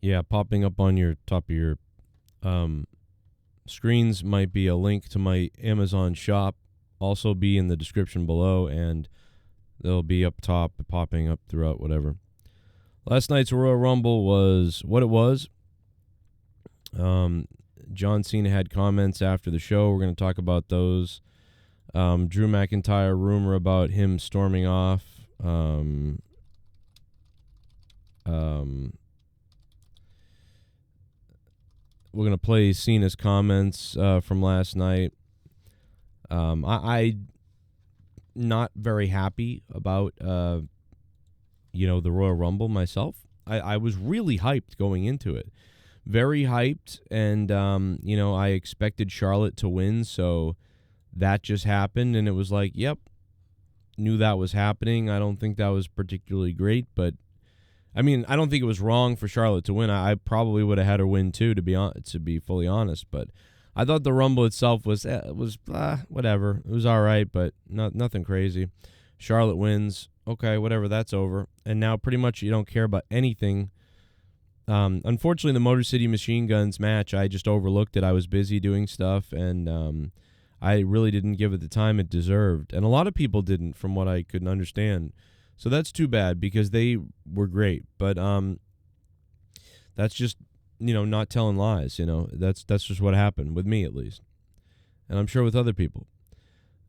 Yeah, popping up on your top of your um, screens might be a link to my Amazon shop. Also be in the description below, and they'll be up top, popping up throughout whatever. Last night's Royal Rumble was what it was. John Cena had comments after the show. We're going to talk about those. Drew McIntyre rumor about him storming off. We're going to play Cena's comments from last night. I not very happy about the Royal Rumble myself. I was really hyped going into it. Very hyped, and I expected Charlotte to win, so that just happened, and it was like, yep, knew that was happening. I don't think that was particularly great, but I mean, I don't think it was wrong for Charlotte to win. I probably would have had her win too, to be fully honest. But I thought the Rumble itself was whatever. It was all right, but nothing crazy. Charlotte wins. Okay, whatever. That's over. And now pretty much you don't care about anything. Unfortunately, the Motor City Machine Guns match, I just overlooked it. I was busy doing stuff, and I really didn't give it the time it deserved. And a lot of people didn't, from what I could understand. So that's too bad because they were great. But that's just, not telling lies. That's just what happened with me, at least. And I'm sure with other people.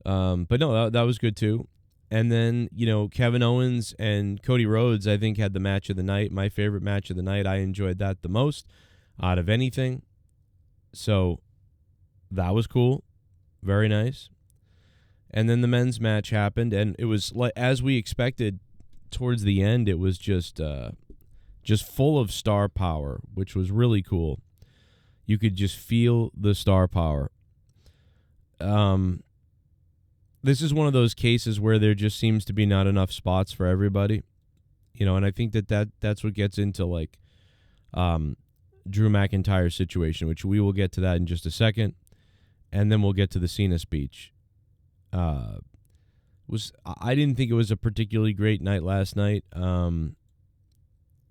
But no, that was good too. And then, Kevin Owens and Cody Rhodes, I think, had the match of the night. My favorite match of the night. I enjoyed that the most out of anything. So that was cool. Very nice. And then the men's match happened, and it was like as we expected. Towards the end, it was just full of star power, which was really cool. You could just feel the star power. This is one of those cases where there just seems to be not enough spots for everybody, and I think that's what gets into like Drew McIntyre's situation, which we will get to that in just a second, and then we'll get to the Cena speech. I didn't think it was a particularly great night last night.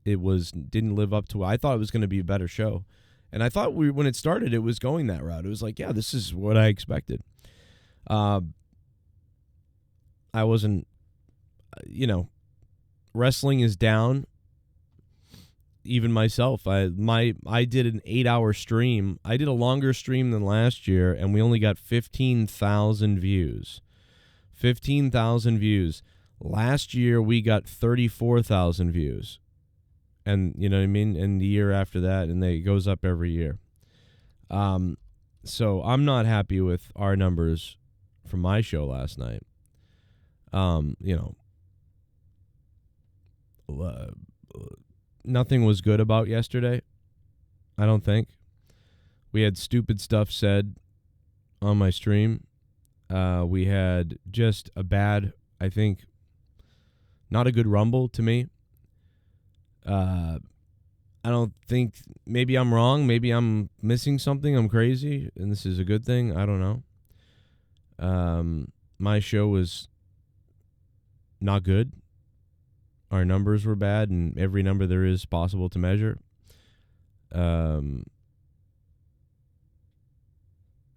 It didn't live up to. I thought it was going to be a better show, and I thought when it started, it was going that route. It was like, yeah, this is what I expected. I wasn't, wrestling is down. Even myself, I did an 8-hour stream. I did a longer stream than last year, and we only got 15,000 views. 15,000 views. Last year, we got 34,000 views. And, you know what I mean? And the year after that, and it goes up every year. So I'm not happy with our numbers from my show last night. Nothing was good about yesterday, I don't think. We had stupid stuff said on my stream. We had just a bad, I think, not a good Rumble to me. I don't think, maybe I'm wrong. Maybe I'm missing something. I'm crazy, and this is a good thing. I don't know. My show was not good. Our numbers were bad, and every number there is possible to measure.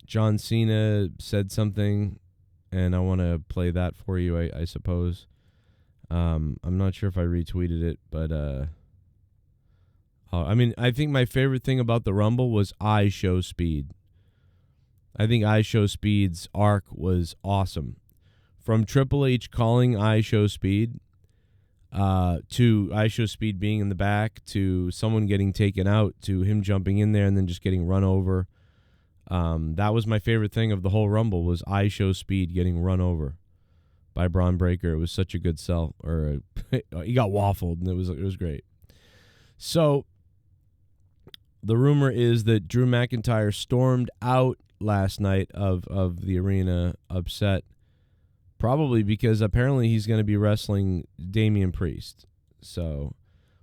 John Cena said something, and I want to play that for you, I suppose. I'm not sure if I retweeted it, but I think my favorite thing about the Rumble was I Show Speed. I think I Show Speed's arc was awesome. From Triple H calling I Show Speed to I Show Speed being in the back, to someone getting taken out, to him jumping in there and then just getting run over. That was my favorite thing of the whole Rumble, was I Show Speed getting run over by Braun Breaker. It was such a good sell. He got waffled, and it was great. So the rumor is that Drew McIntyre stormed out last night of the arena upset, probably because apparently he's going to be wrestling Damian Priest. So,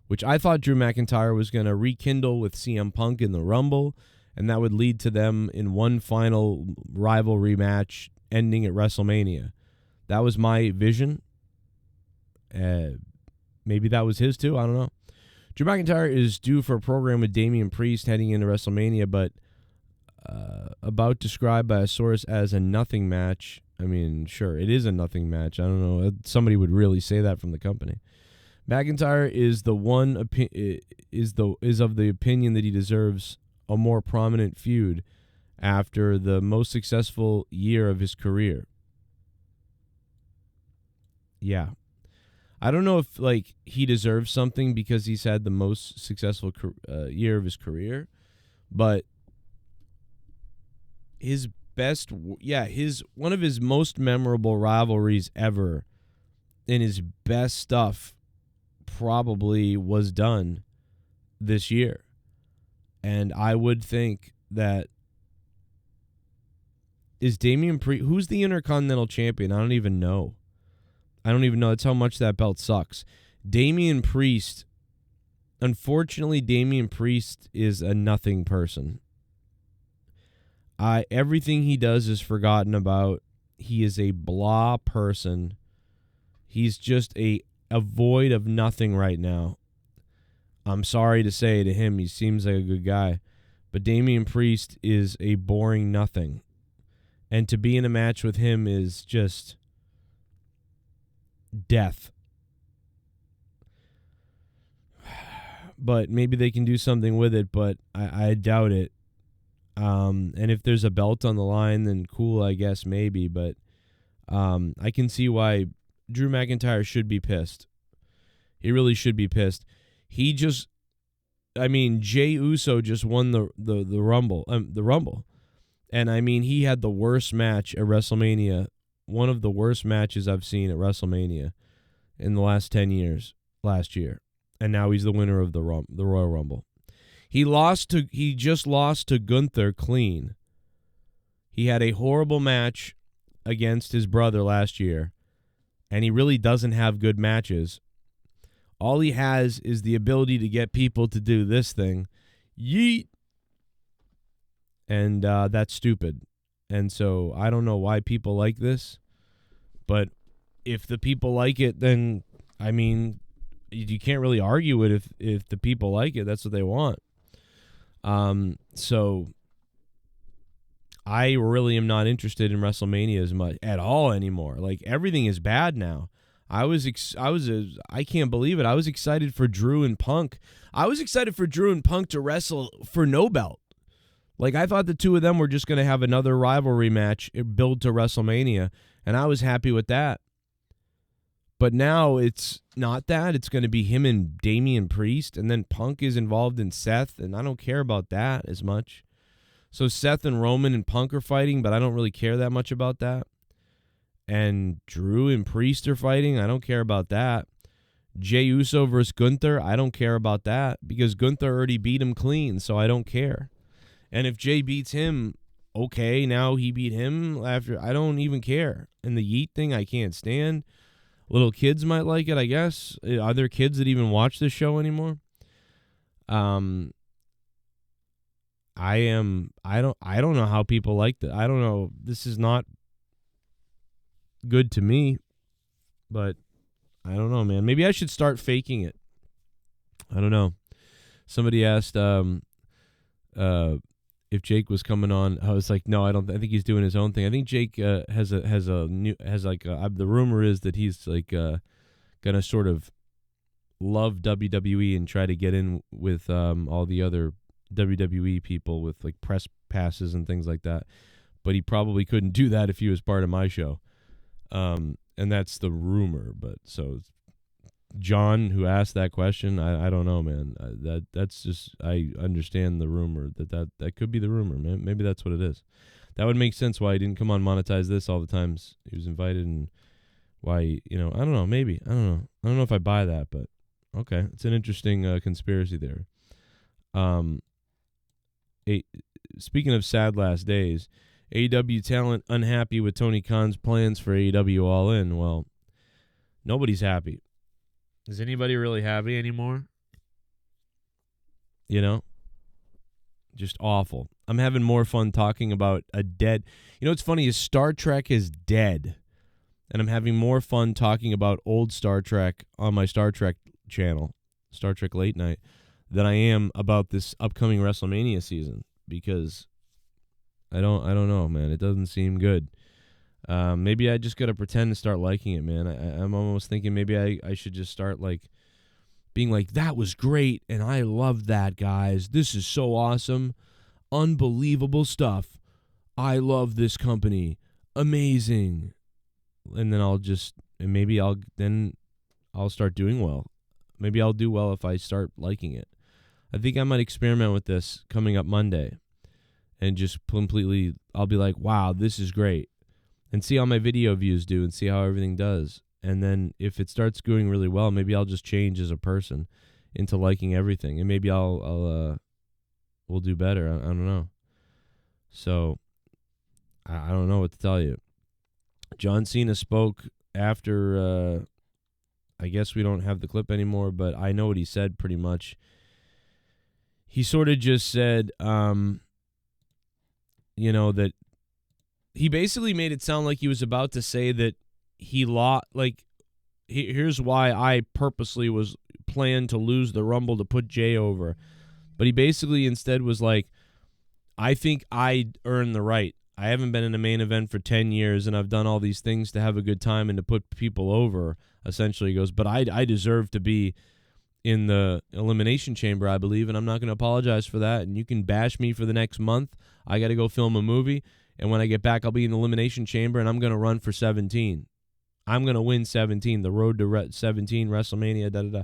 which I thought Drew McIntyre was going to rekindle with CM Punk in the Rumble, and that would lead to them in one final rivalry match ending at WrestleMania. That was my vision. Maybe that was his too. I don't know. Drew McIntyre is due for a program with Damian Priest heading into WrestleMania, but about described by a source as a nothing match. I mean, sure, it is a nothing match. I don't know. Somebody would really say that from the company. McIntyre is of the opinion that he deserves a more prominent feud after the most successful year of his career. Yeah. I don't know if he deserves something because he's had the most successful year of his career, but one of his most memorable rivalries ever and his best stuff probably was done this year. And I would think that is Damian Priest, who's the Intercontinental Champion? I don't even know. That's how much that belt sucks. Damian Priest, unfortunately, Damian Priest is a nothing person. Everything he does is forgotten about. He is a blah person. He's just a void of nothing right now. I'm sorry to say to him, he seems like a good guy, but Damian Priest is a boring nothing. And to be in a match with him is just death. But maybe they can do something with it, but I doubt it. And if there's a belt on the line, then cool, I guess, maybe. But I can see why Drew McIntyre should be pissed. He really should be pissed. Jey Uso just won the Rumble. The Rumble. And, he had the worst match at WrestleMania, one of the worst matches I've seen at WrestleMania in the last 10 years, last year. And now he's the winner of the Royal Rumble. He just lost to Gunther clean. He had a horrible match against his brother last year, and he really doesn't have good matches. All he has is the ability to get people to do this thing. Yeet. And that's stupid. And so I don't know why people like this, but if the people like it, then, you can't really argue it if the people like it. That's what they want. So I really am not interested in WrestleMania as much at all anymore. Everything is bad now. I can't believe it. I was excited for Drew and Punk. I was excited for Drew and Punk to wrestle for no belt. I thought the two of them were just going to have another rivalry match build to WrestleMania, and I was happy with that. But now it's not that. It's going to be him and Damian Priest, and then Punk is involved in Seth, and I don't care about that as much. So Seth and Roman and Punk are fighting, but I don't really care that much about that. And Drew and Priest are fighting. I don't care about that. Jey Uso versus Gunther, I don't care about that because Gunther already beat him clean, so I don't care. And if Jey beats him, okay, now he beat him after. I don't even care. And the Yeet thing, I can't stand. Little kids might like it, I guess. Are there kids that even watch this show anymore? I don't know how people like that. I don't know. This is not good to me, but I don't know, man. Maybe I should start faking it. I don't know. Somebody asked if Jake was coming on. I was like, no, I don't. I think he's doing his own thing. I think Jake the rumor is that he's gonna sort of love WWE and try to get in with all the other WWE people with press passes and things like that. But he probably couldn't do that if he was part of my show. And that's the rumor. But so John, who asked that question, I don't know, man. That's just, I understand the rumor that could be the rumor, man. Maybe that's what it is. That would make sense why he didn't come on Monetize This all the times he was invited, and why, I don't know, maybe. I don't know if I buy that, but okay. It's an interesting conspiracy there. Speaking of sad last days, AEW talent unhappy with Tony Khan's plans for AEW All In. Well, nobody's happy. Is anybody really happy anymore? Just awful. I'm having more fun talking about a dead. What's funny is Star Trek is dead, and I'm having more fun talking about old Star Trek on my Star Trek channel Star Trek Late Night, than I am about this upcoming WrestleMania season, because I don't know, man. It doesn't seem good. Maybe I just gotta pretend to start liking it, man. I'm almost thinking maybe I should just start like being like, that was great, and I love that, guys. This is so awesome. Unbelievable stuff. I love this company. Amazing. And then maybe I'll start doing well. Maybe I'll do well if I start liking it. I think I might experiment with this coming up Monday and just completely, I'll be like, wow, this is great. And see how my video views do and see how everything does. And then if it starts doing really well, maybe I'll just change as a person into liking everything. And maybe we'll do better. I don't know. So I don't know what to tell you. John Cena spoke after, I guess we don't have the clip anymore, but I know what he said pretty much. He sort of just said, that he basically made it sound like he was about to say that he lost, like, here's why I purposely was planned to lose the Rumble to put Jay over. But he basically instead was like, I think I earned the right. I haven't been in a main event for 10 years, and I've done all these things to have a good time and to put people over, essentially. He goes, but I deserve to be in the Elimination Chamber, I believe, and I'm not going to apologize for that. And you can bash me for the next month. I got to go film a movie, and when I get back, I'll be in the Elimination Chamber, and I'm going to run for 17. I'm going to win 17, the road to 17, WrestleMania, da-da-da.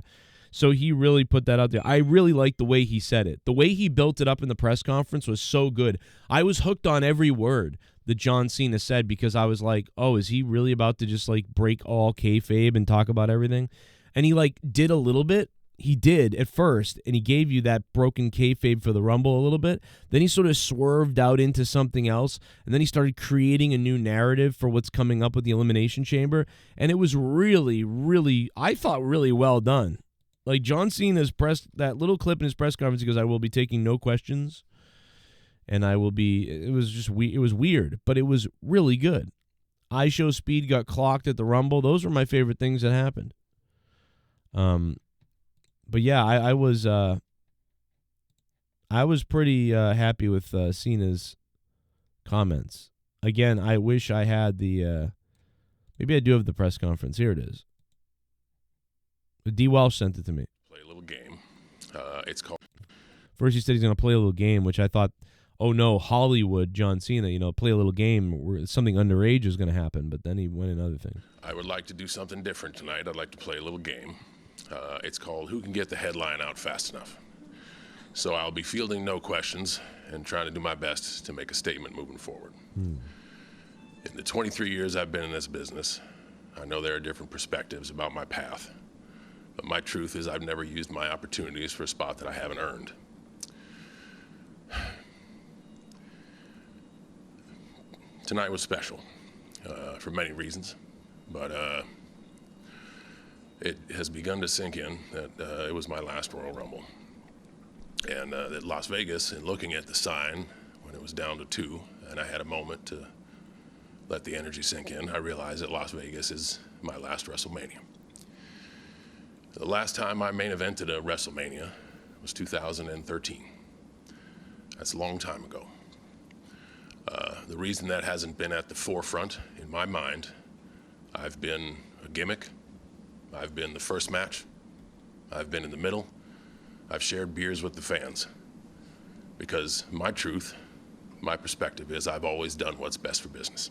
So he really put that out there. I really liked the way he said it. The way he built it up in the press conference was so good. I was hooked on every word that John Cena said because I was like, oh, is he really about to just like break all kayfabe and talk about everything? And he like did a little bit. He did at first, and he gave you that broken kayfabe for the Rumble a little bit. Then he sort of swerved out into something else, and then he started creating a new narrative for what's coming up with the Elimination Chamber, and it was really, really, I thought, really well done. Like John Cena's that little clip in his press conference, he goes, I will be taking no questions, and it was weird, but it was really good. iShow Speed got clocked at the Rumble. Those were my favorite things that happened. But yeah, I was pretty happy with Cena's comments. Again, I wish I had maybe I do have the press conference. Here it is. D. Welsh sent it to me. Play a little game. It's called. First, he said he's going to play a little game, which I thought, oh no, Hollywood, John Cena, play a little game where something underage is going to happen. But then he went another thing. I would like to do something different tonight. I'd like to play a little game. It's called Who Can Get the Headline Out Fast Enough. So I'll be fielding no questions and trying to do my best to make a statement moving forward. In the 23 years I've been in this business, I know there are different perspectives about my path. But my truth is I've never used my opportunities for a spot that I haven't earned. Tonight was special for many reasons, but it has begun to sink in that it was my last Royal Rumble. And that Las Vegas, in looking at the sign when it was down to 2, and I had a moment to let the energy sink in, I realized that Las Vegas is my last WrestleMania. The last time I main evented a WrestleMania was 2013. That's a long time ago. The reason that hasn't been at the forefront in my mind, I've been a gimmick, I've been the first match, I've been in the middle, I've shared beers with the fans. Because my truth, my perspective is I've always done what's best for business.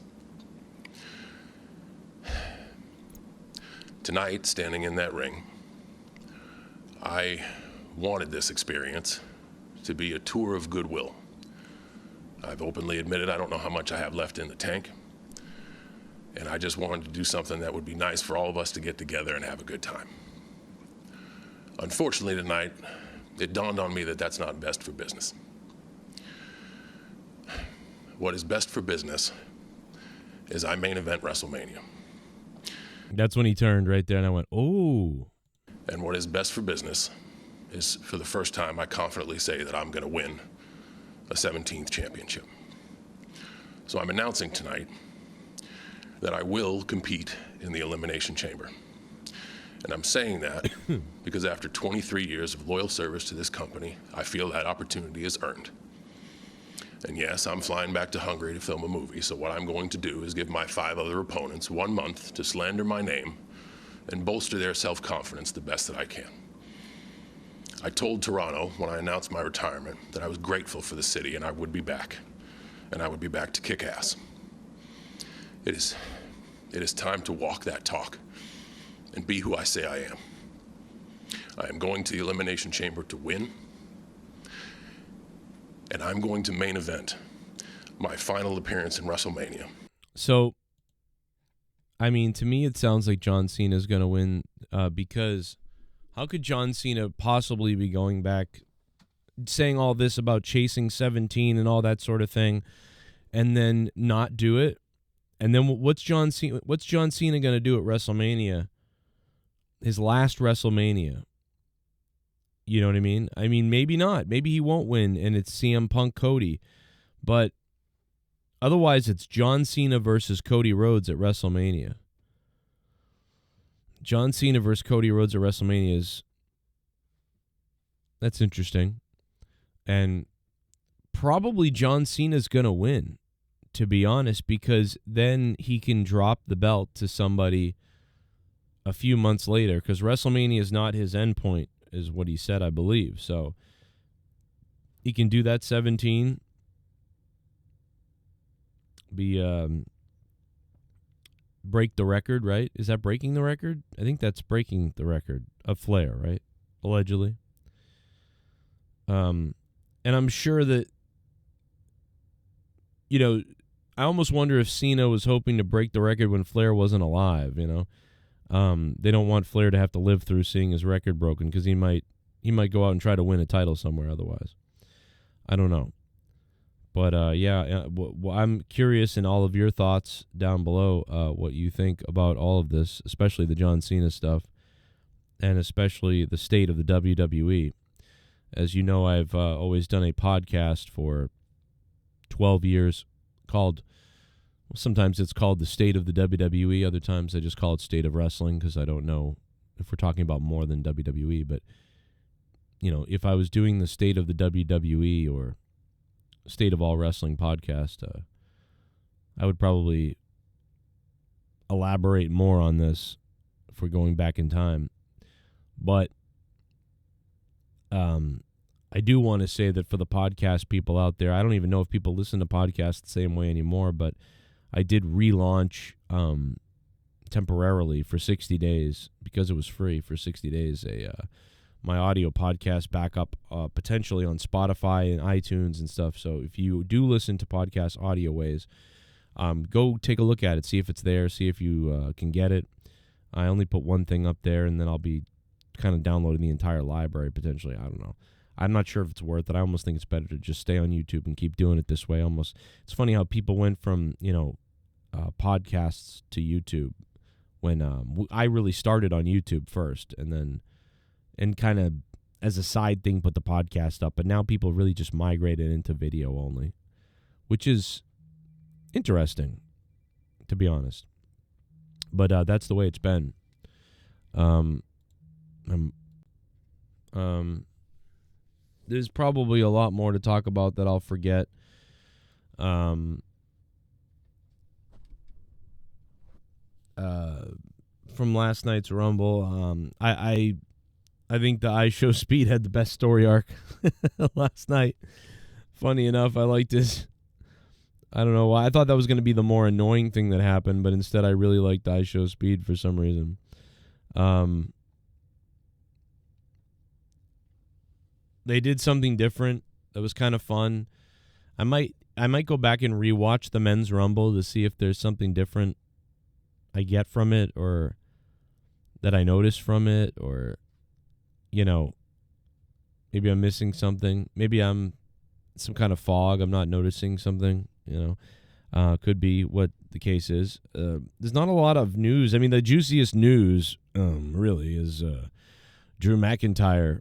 Tonight, standing in that ring, I wanted this experience to be a tour of goodwill. I've openly admitted I don't know how much I have left in the tank, and I just wanted to do something that would be nice for all of us to get together and have a good time. Unfortunately tonight, it dawned on me that that's not best for business. What is best for business is I main event WrestleMania. That's when he turned right there, and I went, oh. And what is best for business is, for the first time, I confidently say that I'm going to win a 17th championship. So I'm announcing tonight that I will compete in the Elimination Chamber. And I'm saying that because after 23 years of loyal service to this company, I feel that opportunity is earned. And yes, I'm flying back to Hungary to film a movie, so what I'm going to do is give my 5 other opponents 1 month to slander my name and bolster their self-confidence the best that I can. I told Toronto when I announced my retirement that I was grateful for the city and I would be back. And I would be back to kick ass. It is time to walk that talk and be who I say I am. I am going to the Elimination Chamber to win, and I'm going to main event my final appearance in WrestleMania. So, I mean, to me, it sounds like John Cena is going to win because how could John Cena possibly be going back, saying all this about chasing 17 and all that sort of thing, and then not do it? And then what's John Cena going to do at WrestleMania? His last WrestleMania. You know what I mean? I mean, maybe not. Maybe he won't win, and it's CM Punk Cody. But otherwise, it's John Cena versus Cody Rhodes at WrestleMania. John Cena versus Cody Rhodes at WrestleMania that's interesting. And probably John Cena's going to win, to be honest, because then he can drop the belt to somebody a few months later, because WrestleMania is not his endpoint, is what he said, I believe. So he can do that 17, break the record, right? Is that breaking the record? I think that's breaking the record of Flair, right? Allegedly. And I'm sure that, you know, I almost wonder if Cena was hoping to break the record when Flair wasn't alive, you know? They don't want Flair to have to live through seeing his record broken because he might go out and try to win a title somewhere otherwise. I don't know. But, I'm curious in all of your thoughts down below what you think about all of this, especially the John Cena stuff, and especially the state of the WWE. As you know, I've always done a podcast for 12 years called, sometimes it's called The State of the WWE. Other times I just call it State of Wrestling because I don't know if we're talking about more than WWE. But, you know, if I was doing the State of the WWE or State of All Wrestling podcast, I would probably elaborate more on this if we're going back in time. But I do want to say that for the podcast people out there, I don't even know if people listen to podcasts the same way anymore, but I did relaunch temporarily for 60 days because it was free for 60 days, my audio podcast back up potentially on Spotify and iTunes and stuff. So if you do listen to podcasts audio ways, go take a look at it, see if it's there, see if you can get it. I only put one thing up there, and then I'll be kind of downloading the entire library potentially. I don't know. I'm not sure if it's worth it. I almost think it's better to just stay on YouTube and keep doing it this way. Almost, it's funny how people went from, you know, podcasts to YouTube when I really started on YouTube first, and kind of as a side thing put the podcast up. But now people really just migrated into video only, which is interesting, to be honest. But that's the way it's been. There's probably a lot more to talk about that I'll forget. From last night's Rumble, I think the I Show Speed had the best story arc last night. Funny enough, I liked this. I don't know why. I thought that was going to be the more annoying thing that happened, but instead I really liked I Show Speed for some reason. They did something different that was kind of fun. I might go back and rewatch the Men's Rumble to see if there's something different I get from it, or that I noticed from it, or, you know, maybe I'm missing something. Maybe I'm some kind of fog. I'm not noticing something, you know. Could be what the case is. There's not a lot of news. I mean, the juiciest news really is Drew McIntyre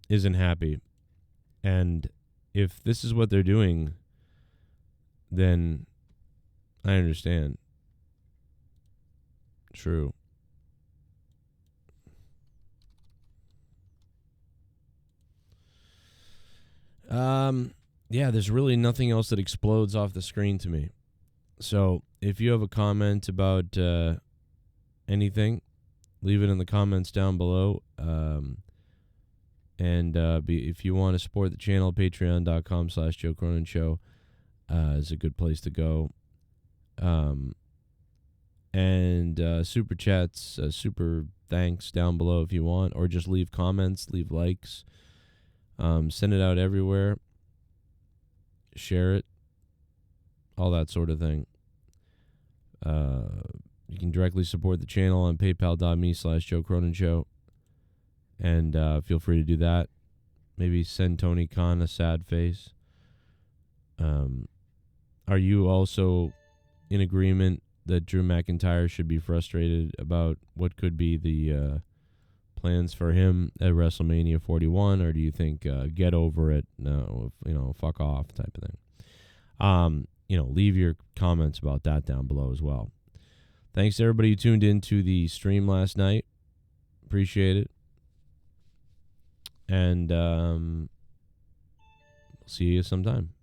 isn't happy. And if this is what they're doing, then I understand. True. Yeah, there's really nothing else that explodes off the screen to me. So if you have a comment about anything, leave it in the comments down below. If you want to support the channel, patreon.com/Joe Cronin Show is a good place to go. Super chats, super thanks down below if you want, or just leave comments, leave likes, send it out everywhere, share it, all that sort of thing. You can directly support the channel on paypal.me/Joe Cronin Show. And feel free to do that. Maybe send Tony Khan a sad face. Are you also in agreement that Drew McIntyre should be frustrated about what could be the plans for him at WrestleMania 41? Or do you think get over it, no, fuck off type of thing? Leave your comments about that down below as well. Thanks to everybody who tuned into the stream last night. Appreciate it. And see you sometime.